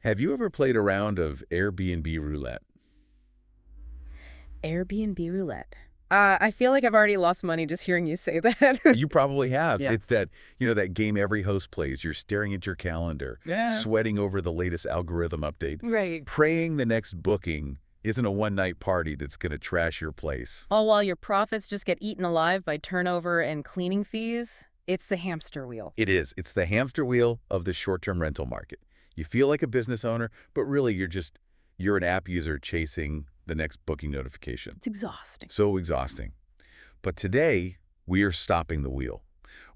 Have you ever played a round of Airbnb roulette? Airbnb roulette. I feel like I've already lost money just hearing you say that. You probably have. Yeah. It's that game every host plays. You're staring at your calendar, Yeah. sweating over the latest algorithm update, Right. praying the next booking isn't a one-night party that's going to trash your place. All while your profits just get eaten alive by turnover and cleaning fees. It's the hamster wheel. It is. It's the hamster wheel of the short-term rental market. You feel like a business owner, but really you're an app user chasing the next booking notification. It's exhausting. So exhausting. But today, we are stopping the wheel.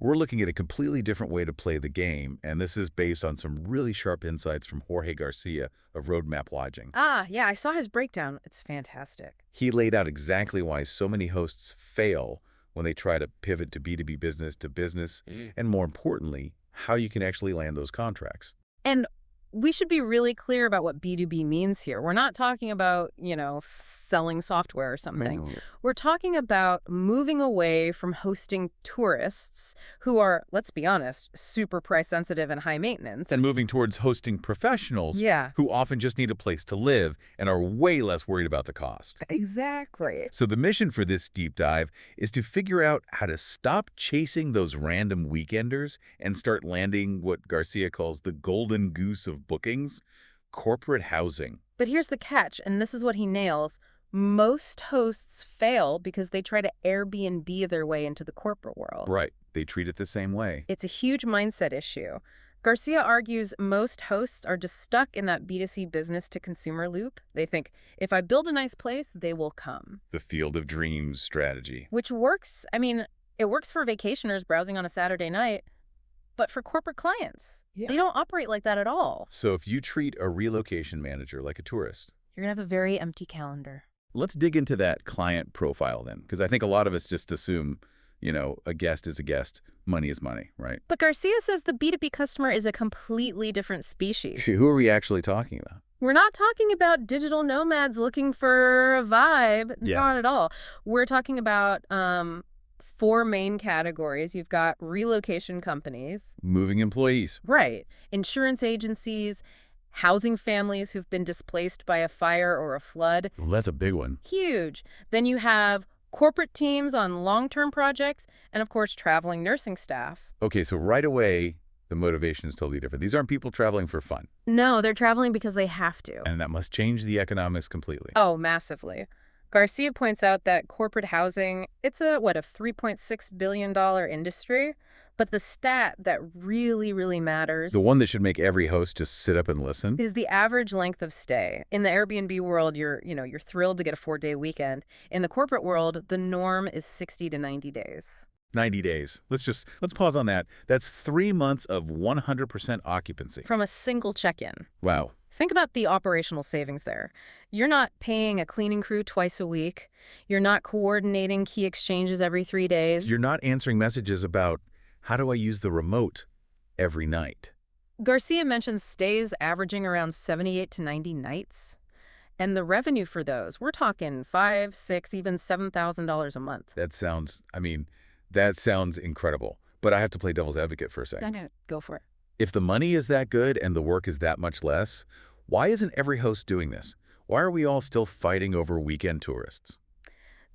We're looking at a completely different way to play the game, and this is based on some really sharp insights from Jorge Garcia of Roadmap Lodging. Yeah, I saw his breakdown. It's fantastic. He laid out exactly why so many hosts fail when they try to pivot to B2B business to business, and more importantly, how you can actually land those contracts. And we should be really clear about what B2B means here. We're not talking about, selling software or something. We're talking about moving away from hosting tourists who are, let's be honest, super price sensitive and high maintenance. And moving towards hosting professionals Yeah, who often just need a place to live and are way less worried about the cost. exactly. So the mission for this deep dive is to figure out how to stop chasing those random weekenders and start landing what Garcia calls the golden goose of bookings, corporate housing. But here's the catch, and this is what he nails. Most hosts fail because they try to Airbnb their way into the corporate world. Right. They treat it the same way. It's a huge mindset issue. Garcia argues most hosts are just stuck in that B2C business-to-consumer loop. They think, if I build a nice place, they will come. The field of dreams strategy. Which works. It works for vacationers browsing on a Saturday night, but for corporate clients, they don't operate like that at all. So if you treat a relocation manager like a tourist, You're going to have a very empty calendar. let's dig into that client profile then, because I think a lot of us just assume, a guest is a guest, money is money, right? But Garcia says the B2B customer is a completely different species. Who are we actually talking about? We're not talking about digital nomads looking for a vibe. Yeah. Not at all. We're talking about four main categories. You've got relocation companies. Moving employees. Right. Insurance agencies, housing families who've been displaced by a fire or a flood. Well, that's a big one. Huge. Then you have corporate teams on long-term projects, and of course, traveling nursing staff. Okay, so right away, the motivation is totally different. These aren't people traveling for fun, No, they're traveling because they have to. and that must change the economics completely. Oh, massively. Garcia points out that corporate housing, it's a $3.6 billion industry. But the stat that really, really matters The one that should make every host just sit up and listen. is the average length of stay. In the Airbnb world, you're thrilled to get a 4-day weekend. In the corporate world, the norm is 60 to 90 days. 90 days. Let's pause on that. That's 3 months of 100% occupancy. From a single check-in. Wow. Think about the operational savings there. You're not paying a cleaning crew twice a week. You're not coordinating key exchanges every 3 days. You're not answering messages about, how do I use the remote every night? Garcia mentions stays averaging around 78 to 90 nights. And the revenue for those, we're talking $5,000, $6,000, even $7,000 a month. That sounds incredible. But I have to play devil's advocate for a second. No, go for it. If the money is that good and the work is that much less, why isn't every host doing this? Why are we all still fighting over weekend tourists?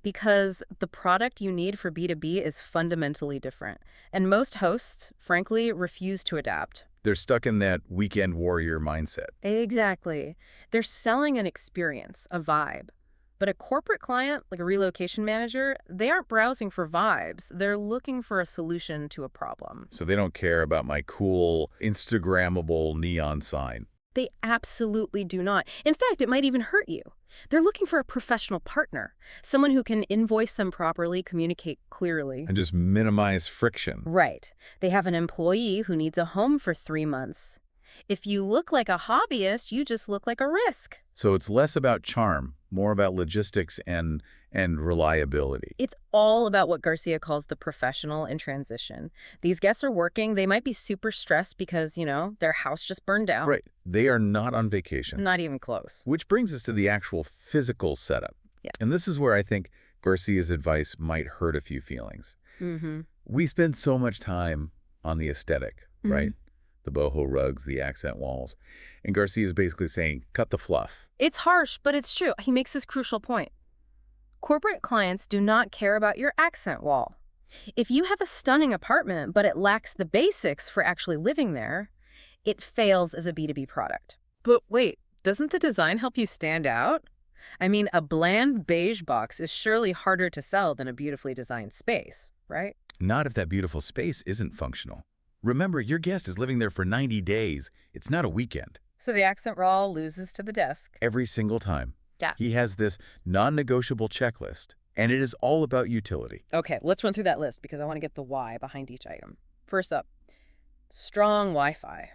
Because the product you need for B2B is fundamentally different. And most hosts, frankly, refuse to adapt. They're stuck in that weekend warrior mindset. Exactly. They're selling an experience, a vibe. But a corporate client, like a relocation manager, they aren't browsing for vibes. They're looking for a solution to a problem. So they don't care about my cool, Instagrammable neon sign. They absolutely do not. In fact, it might even hurt you. They're looking for a professional partner, someone who can invoice them properly, communicate clearly. And just minimize friction. Right. They have an employee who needs a home for 3 months. If you look like a hobbyist, you just look like a risk. So it's less about charm, more about logistics and reliability. It's all about what Garcia calls the professional in transition. These guests are working. They might be super stressed because, their house just burned down. Right. They are not on vacation. Not even close. Which brings us to the actual physical setup. Yeah. And this is where I think Garcia's advice might hurt a few feelings. Mm-hmm. We spend so much time on the aesthetic, right? the boho rugs, the accent walls. And Garcia is basically saying, cut the fluff. It's harsh, but it's true. He makes this crucial point. Corporate clients do not care about your accent wall. If you have a stunning apartment, but it lacks the basics for actually living there, it fails as a B2B product. But wait, doesn't the design help you stand out? I mean, a bland beige box is surely harder to sell than a beautifully designed space, right? Not if that beautiful space isn't functional. Remember, your guest is living there for 90 days. It's not a weekend. So the accent wall loses to the desk. Every single time. Yeah. He has this non-negotiable checklist, and it is all about utility. Okay, let's run through that list because I want to get the why behind each item. First up, strong Wi-Fi.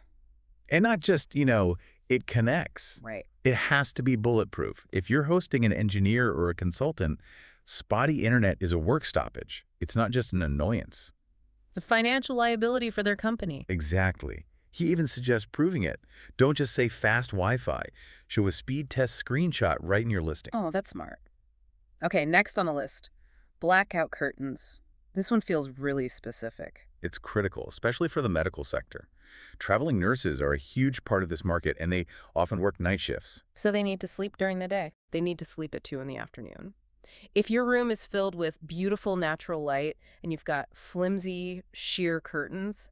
And not just, it connects. Right. It has to be bulletproof. If you're hosting an engineer or a consultant, spotty internet is a work stoppage. It's not just an annoyance. It's a financial liability for their company. Exactly. He even suggests proving it. Don't just say fast Wi-Fi. Show a speed test screenshot right in your listing. Oh, that's smart. Okay, next on the list, blackout curtains. This one feels really specific. It's critical, especially for the medical sector. Traveling nurses are a huge part of this market, and they often work night shifts. So they need to sleep during the day. They need to sleep at 2 in the afternoon. If your room is filled with beautiful natural light and you've got flimsy, sheer curtains,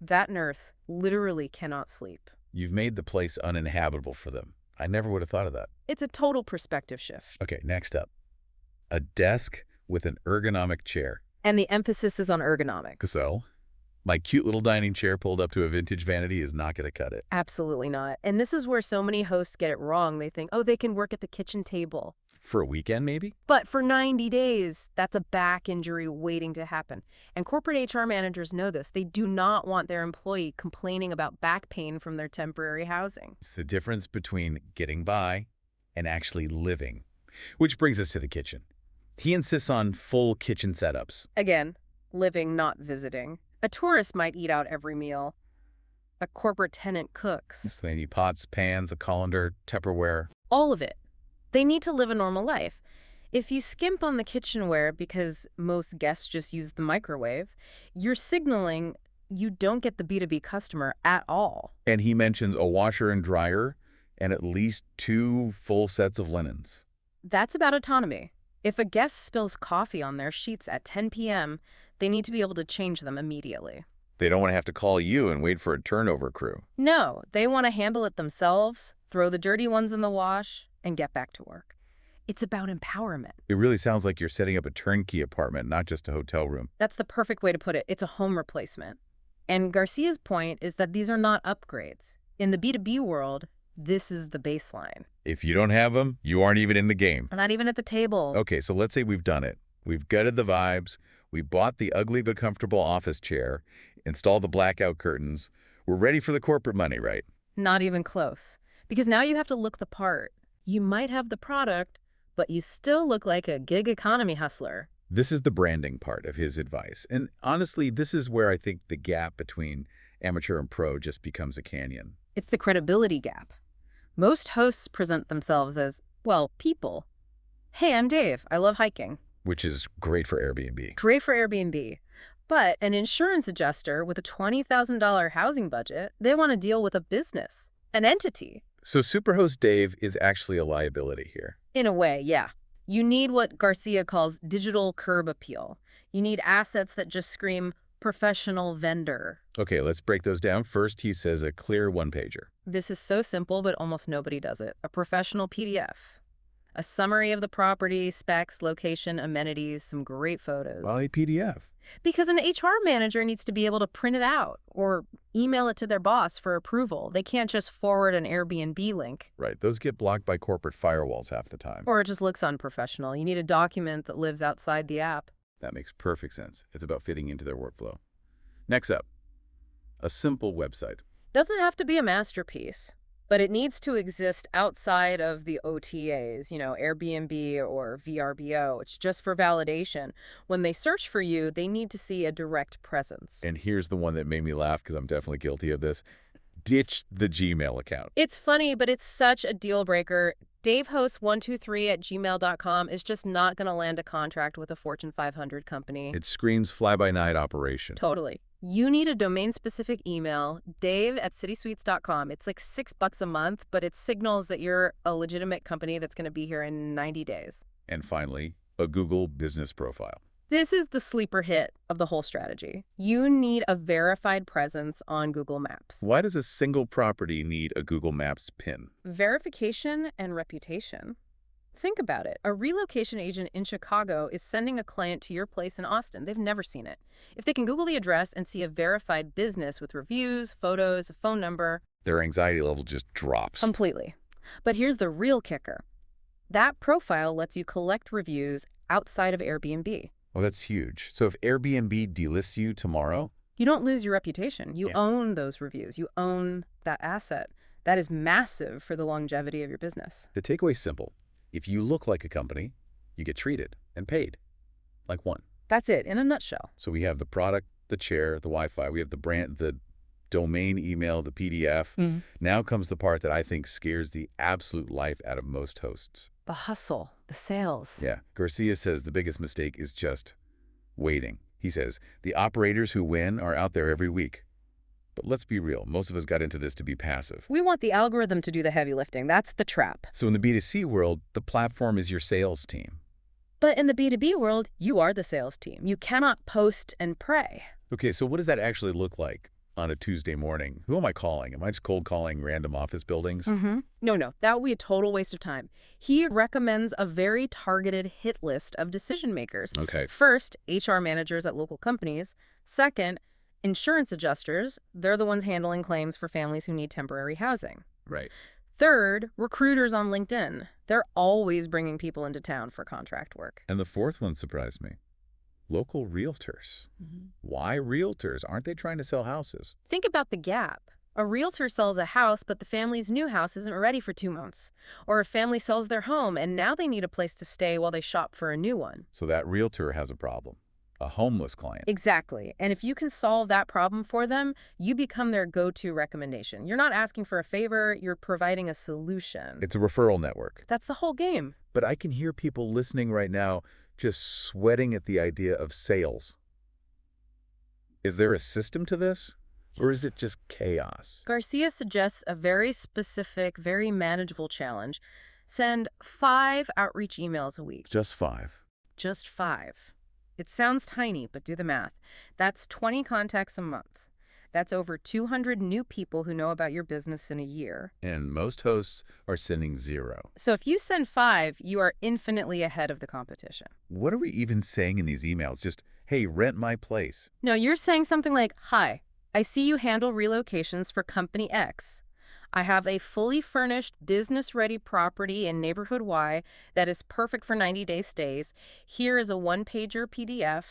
that nurse literally cannot sleep. You've made the place uninhabitable for them. I never would have thought of that. It's a total perspective shift. Okay, next up. A desk with an ergonomic chair. And the emphasis is on ergonomic. So, my cute little dining chair pulled up to a vintage vanity is not going to cut it. Absolutely not. And this is where so many hosts get it wrong. They think, oh, they can work at the kitchen table. For a weekend, maybe? But for 90 days, that's a back injury waiting to happen. And corporate HR managers know this. They do not want their employee complaining about back pain from their temporary housing. It's the difference between getting by and actually living. Which brings us to the kitchen. He insists on full kitchen setups. Again, living, not visiting. A tourist might eat out every meal. A corporate tenant cooks. So they need pots, pans, a colander, Tupperware. All of it. They need to live a normal life. If you skimp on the kitchenware because most guests just use the microwave, you're signaling you don't get the B2B customer at all. And he mentions a washer and dryer and at least 2 full sets of linens. That's about autonomy. If a guest spills coffee on their sheets at 10 p.m., they need to be able to change them immediately. They don't want to have to call you and wait for a turnover crew. No, they want to handle it themselves, throw the dirty ones in the wash, and get back to work. It's about empowerment. It really sounds like you're setting up a turnkey apartment, not just a hotel room. That's the perfect way to put it. It's a home replacement. And Garcia's point is that these are not upgrades. In the B2B world, this is the baseline. If you don't have them, you aren't even in the game. Not even at the table. Okay, so let's say we've done it. We've gutted the vibes. We bought the ugly but comfortable office chair, installed the blackout curtains. We're ready for the corporate money, right? Not even close. Because now you have to look the part. You might have the product, but you still look like a gig economy hustler. This is the branding part of his advice. And honestly, this is where I think the gap between amateur and pro just becomes a canyon. It's the credibility gap. Most hosts present themselves as, well, people. Hey, I'm Dave. I love hiking. Which is great for Airbnb. Great for Airbnb. But an insurance adjuster with a $20,000 housing budget, they want to deal with a business, an entity. So Superhost Dave is actually a liability here. In a way, yeah. You need what Garcia calls digital curb appeal. You need assets that just scream professional vendor. Okay, let's break those down. First, he says a clear one-pager. This is so simple, but almost nobody does it. A professional PDF. A summary of the property, specs, location, amenities, some great photos. Well, a PDF. Because an HR manager needs to be able to print it out or email it to their boss for approval. They can't just forward an Airbnb link. Right, those get blocked by corporate firewalls half the time. Or it just looks unprofessional. You need a document that lives outside the app. That makes perfect sense. It's about fitting into their workflow. Next up, a simple website. Doesn't have to be a masterpiece, but it needs to exist outside of the OTAs, Airbnb or VRBO. It's just for validation. When they search for you, they need to see a direct presence. And here's the one that made me laugh because I'm definitely guilty of this. Ditch the Gmail account. It's funny, but it's such a deal breaker. DaveHost123@gmail.com is just not going to land a contract with a Fortune 500 company. It screams fly-by-night operation. Totally. You need a domain-specific email, dave@citysuites.com. It's like $6 a month, but it signals that you're a legitimate company that's going to be here in 90 days. And finally, a Google business profile. This is the sleeper hit of the whole strategy. You need a verified presence on Google Maps. Why does a single property need a Google Maps pin? Verification and reputation. Think about it. A relocation agent in Chicago is sending a client to your place in Austin. They've never seen it. If they can Google the address and see a verified business with reviews, photos, a phone number, Their anxiety level just drops. completely. But here's the real kicker. That profile lets you collect reviews outside of Airbnb. Oh, that's huge. So if Airbnb delists you tomorrow, You don't lose your reputation. You own those reviews. You own that asset. That is massive for the longevity of your business. the takeaway's simple. If you look like a company, you get treated and paid like one. That's it in a nutshell. So we have the product, the chair, the Wi-Fi. We have the brand, the domain email, the PDF. Now comes the part that I think scares the absolute life out of most hosts. The hustle, the sales. Yeah. Garcia says the biggest mistake is just waiting. He says, the operators who win are out there every week. But let's be real. Most of us got into this to be passive. We want the algorithm to do the heavy lifting. That's the trap. So in the B2C world, the platform is your sales team. But in the B2B world, you are the sales team. You cannot post and pray. Okay, so what does that actually look like on a Tuesday morning? Who am I calling? Am I just cold calling random office buildings? No, that would be a total waste of time. He recommends a very targeted hit list of decision makers. Okay. First, HR managers at local companies. Second, insurance adjusters. They're the ones handling claims for families who need temporary housing. Right. Third, recruiters on LinkedIn. They're always bringing people into town for contract work. And the fourth one surprised me. Local realtors. Why realtors? Aren't they trying to sell houses? Think about the gap. A realtor sells a house, but the family's new house isn't ready for 2 months. Or a family sells their home, and now they need a place to stay while they shop for a new one. So that realtor has a problem. A homeless client. Exactly. And if you can solve that problem for them, you become their go-to recommendation. You're not asking for a favor, you're providing a solution. It's a referral network. That's the whole game. But I can hear people listening right now just sweating at the idea of sales. Is there a system to this? Or is it just chaos? Garcia suggests a very specific, very manageable challenge. Send 5 outreach emails a week. Just 5. Just 5. It sounds tiny, but do the math. That's 20 contacts a month. That's over 200 new people who know about your business in a year. And most hosts are sending 0. So if you send 5, you are infinitely ahead of the competition. What are we even saying in these emails? Just, hey, rent my place. No, you're saying something like, hi, I see you handle relocations for Company X. I have a fully furnished, business-ready property in Neighborhood Y that is perfect for 90-day stays. Here is a one-pager PDF.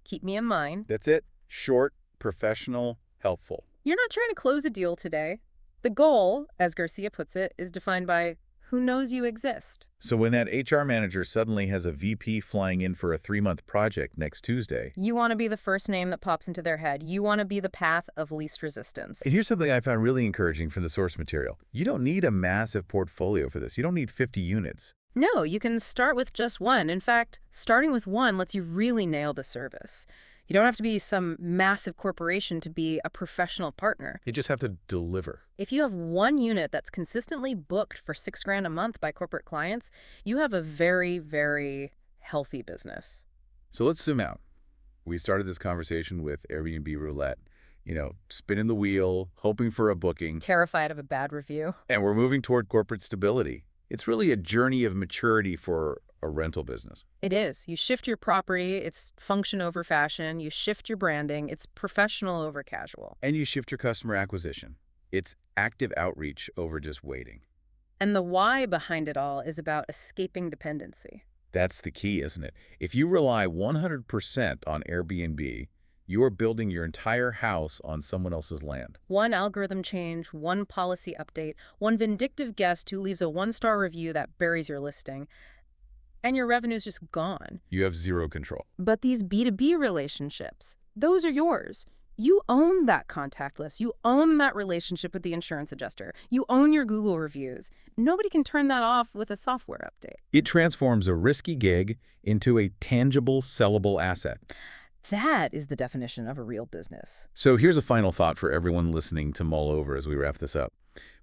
Keep me in mind. That's it. Short, professional, helpful. You're not trying to close a deal today. The goal, as Garcia puts it, is defined by who knows you exist. So when that HR manager suddenly has a VP flying in for a 3-month project next Tuesday, You want to be the first name that pops into their head. You want to be the path of least resistance. and here's something I found really encouraging from the source material. You don't need a massive portfolio for this. You don't need 50 units. No, you can start with just one. In fact, starting with one lets you really nail the service. You don't have to be some massive corporation to be a professional partner. You just have to deliver. If you have one unit that's consistently booked for $6,000 a month by corporate clients, you have a very, very healthy business. So let's zoom out. We started this conversation with Airbnb roulette, spinning the wheel, hoping for a booking, Terrified of a bad review. and we're moving toward corporate stability. It's really a journey of maturity for a rental business. It is. You shift your property, it's function over fashion. You shift your branding, it's professional over casual. And you shift your customer acquisition. It's active outreach over just waiting. And the why behind it all is about escaping dependency. That's the key, isn't it? If you rely 100% on Airbnb, you are building your entire house on someone else's land. One algorithm change, one policy update, one vindictive guest who leaves a 1-star review that buries your listing, and your revenue's just gone. You have 0 control. But these B2B relationships, those are yours. You own that contact list. You own that relationship with the insurance adjuster. You own your Google reviews. Nobody can turn that off with a software update. It transforms a risky gig into a tangible, sellable asset. That is the definition of a real business. So here's a final thought for everyone listening to mull over as we wrap this up.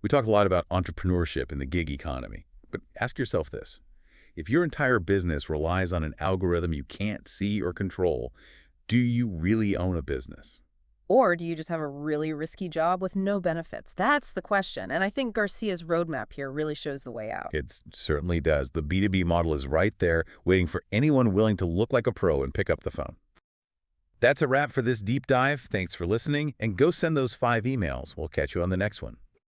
We talk a lot about entrepreneurship in the gig economy, but ask yourself this. If your entire business relies on an algorithm you can't see or control, do you really own a business? Or do you just have a really risky job with no benefits? That's the question. And I think Garcia's roadmap here really shows the way out. It certainly does. The B2B model is right there, waiting for anyone willing to look like a pro and pick up the phone. That's a wrap for this deep dive. Thanks for listening, and go send those 5 emails. We'll catch you on the next one.